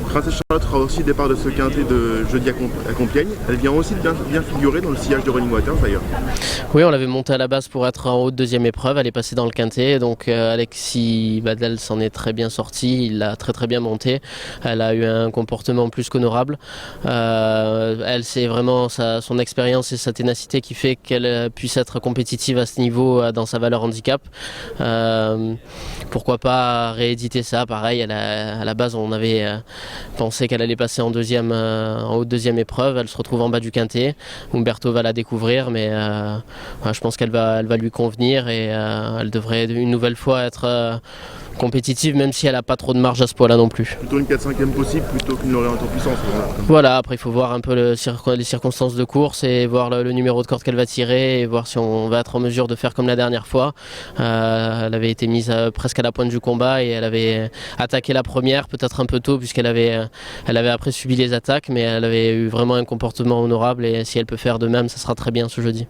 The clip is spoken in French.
Princesse Charlotte fera aussi départ de ce quintet de jeudi à Compiègne. Elle vient aussi bien figurer dans le sillage de Running Waters d'ailleurs. Oui, on l'avait montée à la base pour être en haut de deuxième épreuve, elle est passée dans le quintet, donc Alexis Badel s'en est très bien sorti, il l'a très bien montée, elle a eu un comportement plus qu'honorable, elle c'est vraiment son expérience et sa ténacité qui fait qu'elle puisse être compétitive à ce niveau dans sa valeur handicap. Pourquoi pas rééditer ça, pareil, à la base on avait pensé qu'elle allait passer en haut de deuxième épreuve, elle se retrouve en bas du quintet, Umberto va la découvrir, mais je pense qu'elle va lui convenir et elle devrait une nouvelle fois être compétitive, même si elle n'a pas trop de marge à ce poids-là non plus. Plutôt une 4/5e possible plutôt qu'une Lorient en puissance. Voilà, après il faut voir un peu les circonstances de course et voir le numéro de corde qu'elle va tirer et voir si on va être en mesure de faire comme la dernière fois. Elle avait été mise presque à la pointe du combat et elle avait attaqué la première, peut-être un peu tôt puisqu'elle avait après subi les attaques, mais elle avait eu vraiment un comportement honorable et si elle peut faire de même, ça sera très bien ce jeudi.